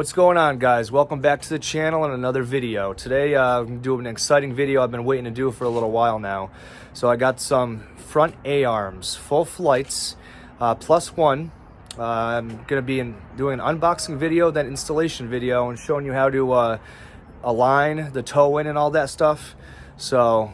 What's going on, guys? Welcome back to the channel and another video. Today I'm going to do an exciting video I've been waiting to do for a little while now. So I got some front A-arms, Fullflights, +1. I'm going to be doing an unboxing video, then installation video, and showing you how to align the toe in and all that stuff. So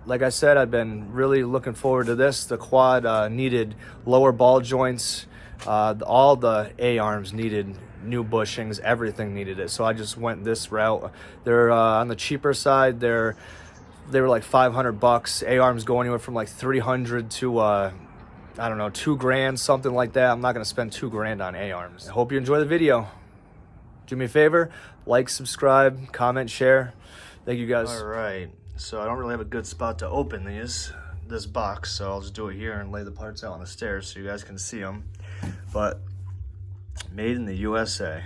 like I said, I've been really looking forward to this. The quad needed lower ball joints. All the A-arms needed new bushings, everything needed it. So I just went this route. They're on the cheaper side. They were like $500. A-arms go anywhere from like 300 to I don't know, $2,000, something like that. I'm not gonna spend $2,000 on A-arms. I hope you enjoy the video. Do me a favor, like, subscribe, comment, share. Thank you guys. All right, so I don't really have a good spot to open this box, so I'll just do it here and lay the parts out on the stairs so you guys can see them. But made in the USA.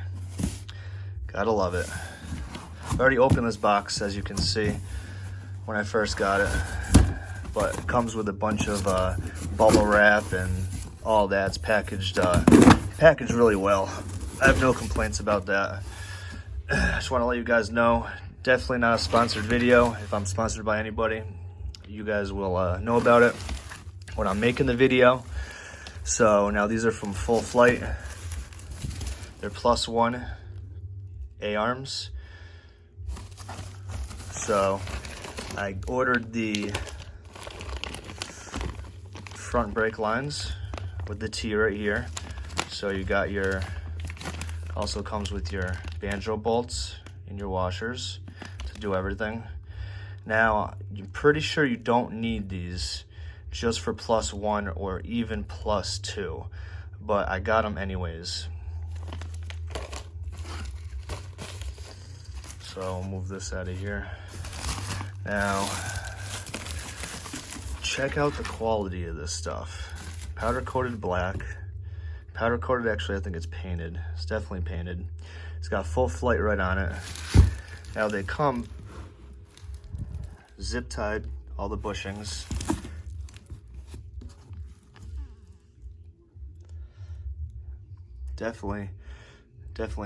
Gotta love it. I've already opened this box, as you can see, when I first got it. But it comes with a bunch of bubble wrap and all that. It's packaged really well. I have no complaints about that. I just want to let you guys know, definitely not a sponsored video. If I'm sponsored by anybody, you guys will know about it when I'm making the video. So now these are from Fullflight. They're +1 A-arms. So I ordered the front brake lines with the T right here. So you got your, also comes with your banjo bolts and your washers to do everything. Now, I'm pretty sure you don't need these just for +1 or even +2, but I got them anyways. So I'll move this out of here. Now, check out the quality of this stuff. Powder coated black. Powder coated, actually, I think it's painted. It's definitely painted. It's got Fullflight right on it. Now they come zip tied, all the bushings. Definitely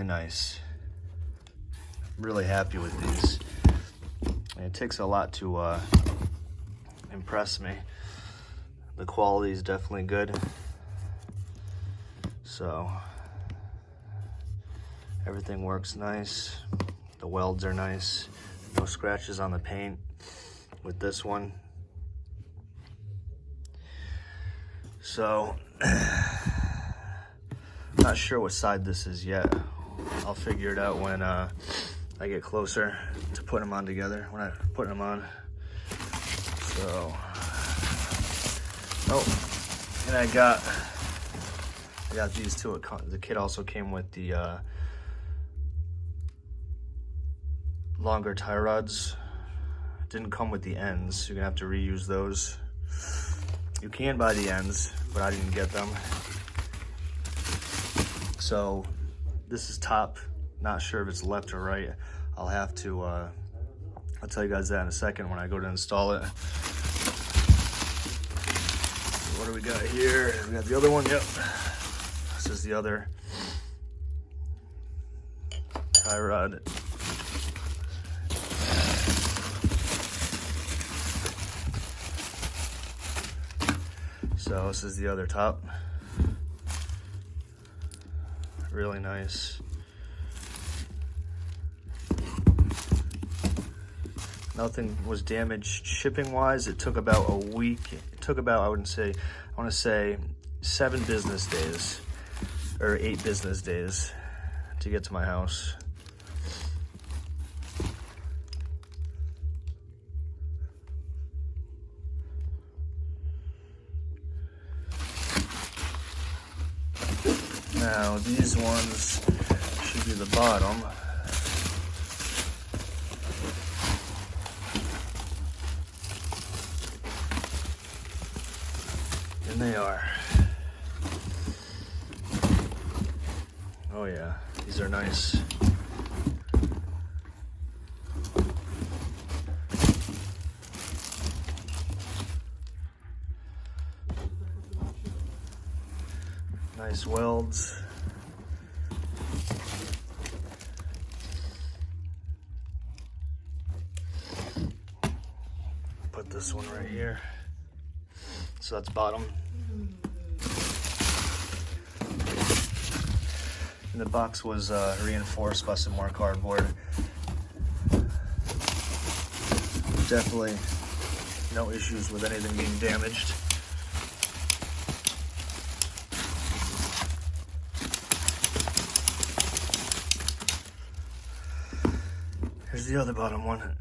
nice. Really happy with these. And it takes a lot to impress me. The quality is definitely good. So everything works nice. The welds are nice. No scratches on the paint with this one. So not sure what side this is yet. I'll figure it out when I get closer to putting them on together, when I put them on. So, oh, and I got these too. The kit also came with the longer tie rods. It didn't come with the ends. You're gonna have to reuse those. You can buy the ends, but I didn't get them. So this is top. Not sure if it's left or right. I'll have to, I'll tell you guys that in a second when I go to install it. What do we got here? We got the other one, yep. This is the other tie rod. So this is the other top. Really nice. Nothing was damaged shipping wise. It took about a week. It took about, I want to say 7 business days or 8 business days to get to my house. Now these ones should be the bottom. And they are. Oh yeah, these are nice. Nice welds. this one right here. So that's bottom. And the box was reinforced by some more cardboard. Definitely no issues with anything being damaged. Here's the other bottom one.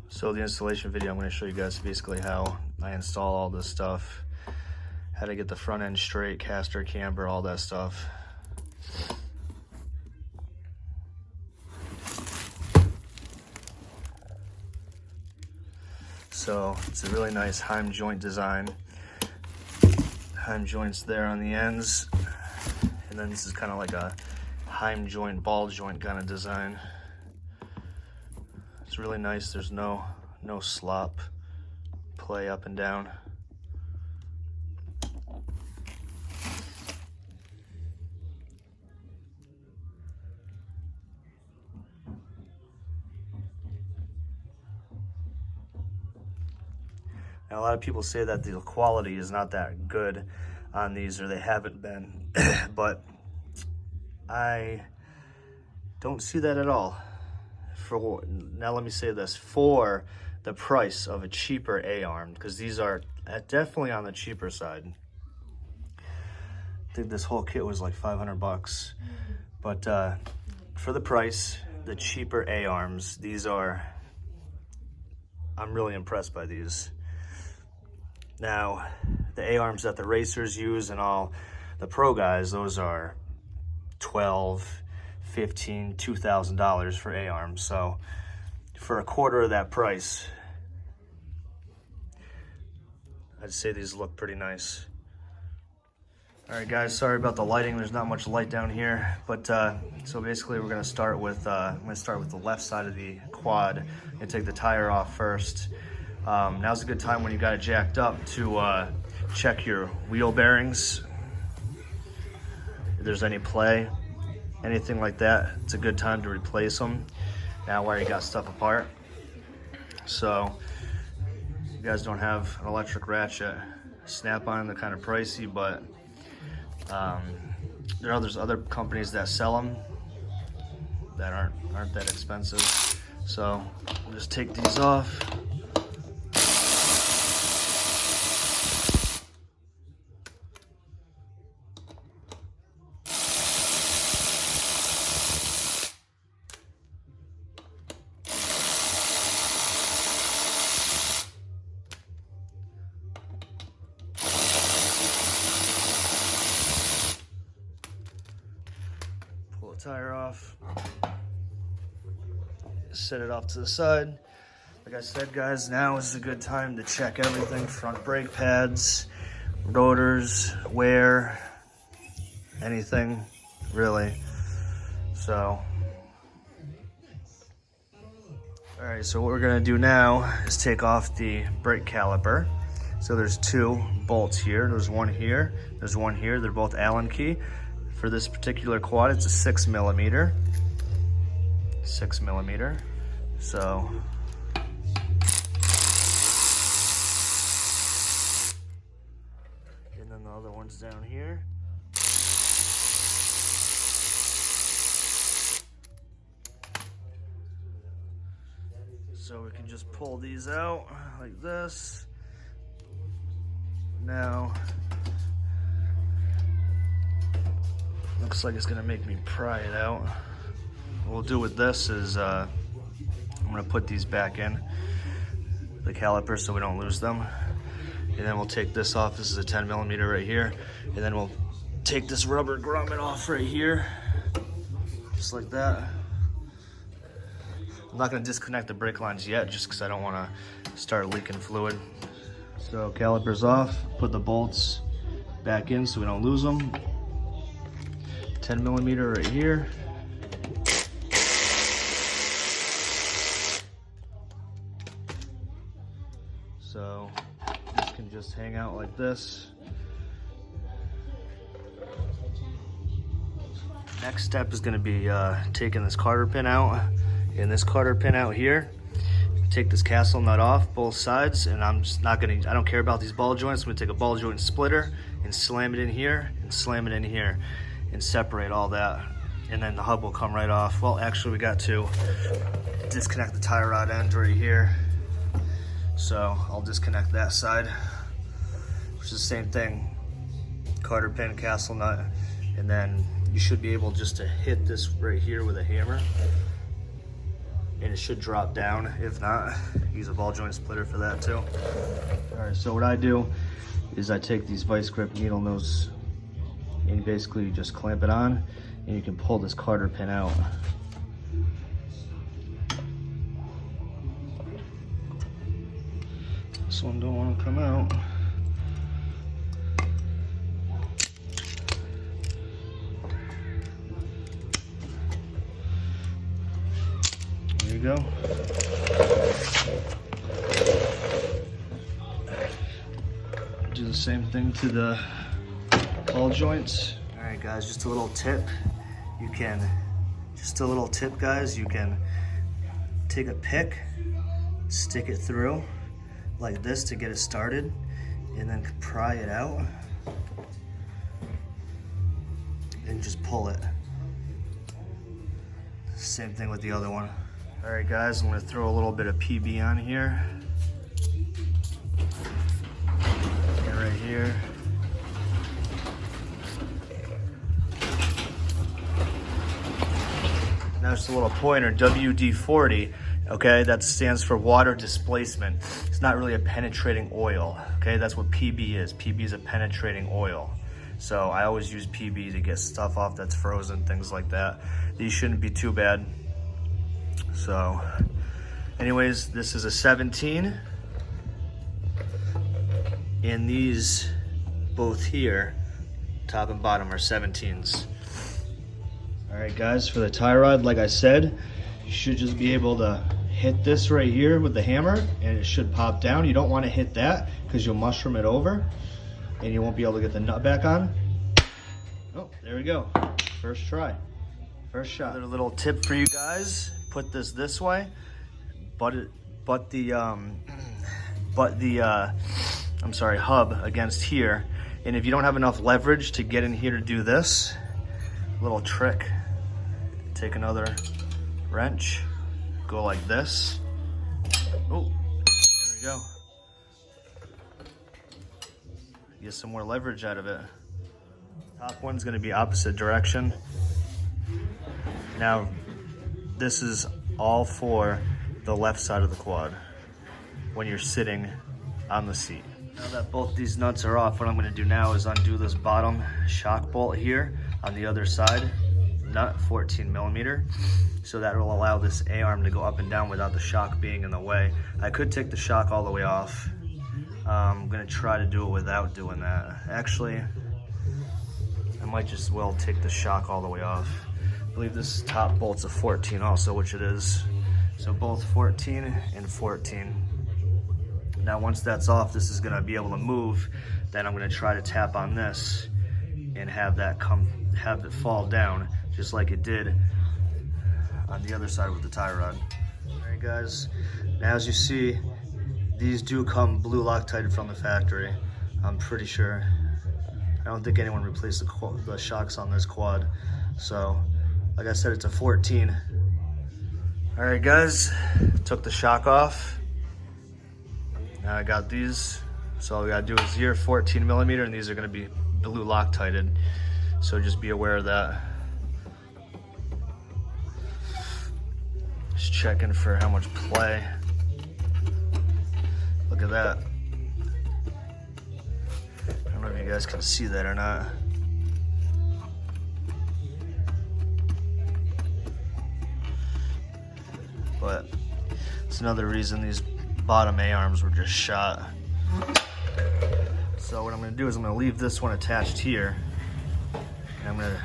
So the installation video, I'm going to show you guys basically how I install all this stuff, how to get the front end straight, caster, camber, all that stuff. So it's a really nice Heim joint design. Heim joints there on the ends, and then this is kind of like a Heim joint, ball joint kind of design. It's really nice. There's no slop play up and down. Now, a lot of people say that the quality is not that good on these, or they haven't been, but I don't see that at all. Now let me say this, for the price of a cheaper A-arm, because these are definitely on the cheaper side. I think this whole kit was like 500 bucks, but for the price, the cheaper A-arms, these are, I'm really impressed by these. Now, the A-arms that the racers use and all the pro guys, those are $12, $15, $2,000 for A-arms. So for a quarter of that price, I'd say these look pretty nice. All right, guys, sorry about the lighting. There's not much light down here, but so basically we're gonna start with the left side of the quad and take the tire off first. Now's a good time when you got it jacked up to check your wheel bearings. If there's any play, anything like that, it's a good time to replace them now while you got stuff apart. So you guys don't have an electric ratchet, Snap-on, they're kind of pricey, but there's other companies that sell them that aren't that expensive. So we'll just take these off. Tire off, set it off to the side. Like I said, guys, now is a good time to check everything: front brake pads, rotors, wear, anything really. So all right, so what we're gonna do now is take off the brake caliper. So there's two bolts here, there's one here, there's one here. They're both Allen key. For this particular quad, it's a 6 millimeter. 6 millimeter. So and then the other one's down here. So we can just pull these out like this. Now, looks like it's gonna make me pry it out. What we'll do with this is I'm gonna put these back in the caliper so we don't lose them. And then we'll take this off. This is a 10 millimeter right here. And then we'll take this rubber grommet off right here, just like that. I'm not gonna disconnect the brake lines yet, just because I don't wanna start leaking fluid. So caliper's off, put the bolts back in so we don't lose them. 10 millimeter right here. So this can just hang out like this. Next step is going to be taking this cotter pin out, and this cotter pin out here. Take this castle nut off both sides, and I'm just not gonna, I don't care about these ball joints. I'm gonna take a ball joint splitter and slam it in here and slam it in here and separate all that, and then the hub will come right off. Well, actually we got to disconnect the tie rod end right here, so I'll disconnect that side, which is the same thing, cotter pin, castle nut, and then you should be able just to hit this right here with a hammer, and it should drop down. If not, use a ball joint splitter for that too. All right, so what I do is I take these vice grip needle nose and basically you just clamp it on, and you can pull this cotter pin out. This one don't want to come out. There you go. Do the same thing to the ball joints. All right, guys, just a little tip. You can take a pick, stick it through like this to get it started, and then pry it out and just pull it. Same thing with the other one. All right, guys, I'm gonna throw a little bit of PB on here. And right here. Now just a little pointer, WD-40, okay? That stands for water displacement. It's not really a penetrating oil, okay? That's what PB is. PB is a penetrating oil. So I always use PB to get stuff off that's frozen, things like that. These shouldn't be too bad. So anyways, this is a 17. And these both here, top and bottom, are 17s. All right, guys, for the tie rod, like I said, you should just be able to hit this right here with the hammer and it should pop down. You don't want to hit that because you'll mushroom it over and you won't be able to get the nut back on. Oh, there we go. First try, first shot. Another little tip for you guys: put this way, butt the hub against here. And if you don't have enough leverage to get in here to do this, little trick: take another wrench, go like this. Oh, there we go. Get some more leverage out of it. Top one's gonna be opposite direction. Now, this is all for the left side of the quad when you're sitting on the seat. Now that both these nuts are off, what I'm gonna do now is undo this bottom shock bolt here on the other side, nut 14 millimeter. So that will allow this A-arm to go up and down without the shock being in the way. I could take the shock all the way off. I'm gonna try to do it without doing that. Actually, I might just well take the shock all the way off. I believe this top bolt's a 14 also, which it is. So both 14 and 14. Now once that's off, this is gonna be able to move. Then I'm gonna try to tap on this and have it fall down just like it did on the other side with the tie rod. All right, guys, now as you see, these do come blue Loctited from the factory, I'm pretty sure. I don't think anyone replaced the shocks on this quad. So, like I said, it's a 14. All right, guys, took the shock off. Now I got these. So all we gotta do is here, 14 millimeter, and these are gonna be blue Loctited. So just be aware of that. Just checking for how much play. Look at that. I don't know if you guys can see that or not. But it's another reason these bottom A-arms were just shot. So what I'm gonna do is I'm gonna leave this one attached here. And I'm gonna,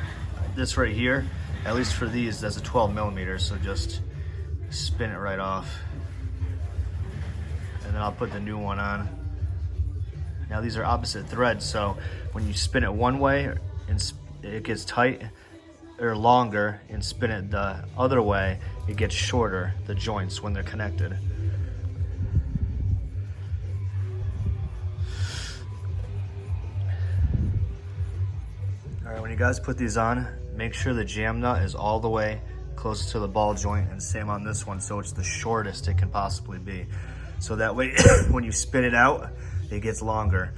this right here, at least for these, that's a 12 millimeter, so just spin it right off. and then I'll put the new one on. Now these are opposite threads, so when you spin it one way, it gets tight or longer, and spin it the other way, it gets shorter, the joints, when they're connected. All right, when you guys put these on, make sure the jam nut is all the way closest to the ball joint, and same on this one, so it's the shortest it can possibly be. So that way, when you spin it out, it gets longer,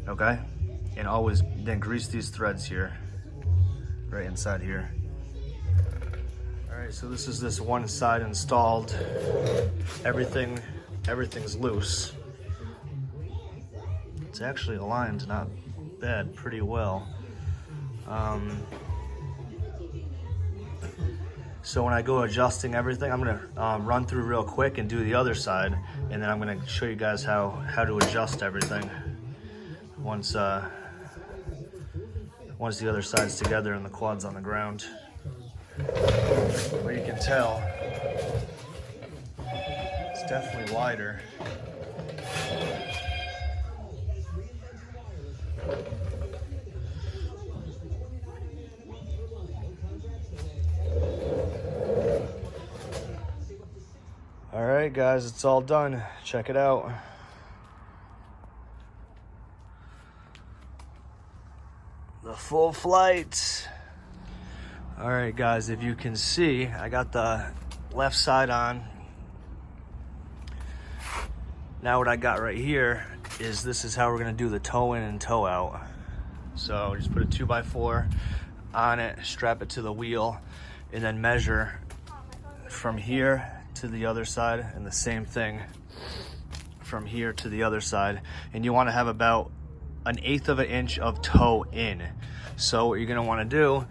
okay? And always then grease these threads here, right inside here. All right, so this is this one side installed. Everything's loose. It's actually aligned not bad, pretty well. So when I go adjusting everything, I'm gonna run through real quick and do the other side, and then I'm gonna show you guys how to adjust everything once the other side's together and the quad's on the ground. But you can tell it's definitely wider. All right, guys, it's all done. Check it out. The Fullflight. All right, guys, if you can see, I got the left side on. Now what I got right here is this is how we're gonna do the toe in and toe out. So just put a 2x4 on it, strap it to the wheel, and then measure from here to the other side, and the same thing from here to the other side. And you want to have about 1/8 of an inch of toe in. So what you're going to want to do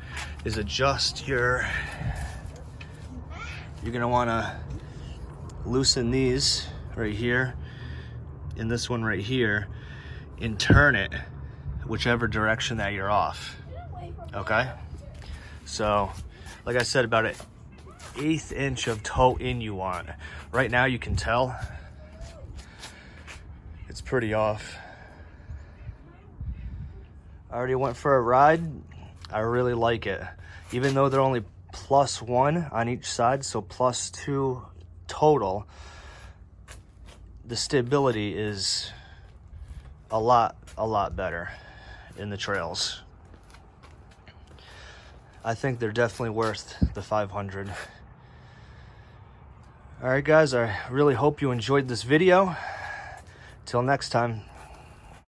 is adjust you're going to want to loosen these right here and this one right here, and turn it whichever direction that you're off. Okay, so like I said, about 1/8 inch of toe in you want. Right now you can tell it's pretty off. I already went for a ride. I really like it. Even though they're only +1 on each side, so +2 total, the stability is a lot better in the trails. I think they're definitely worth the $500. All right, guys, I really hope you enjoyed this video. Till next time.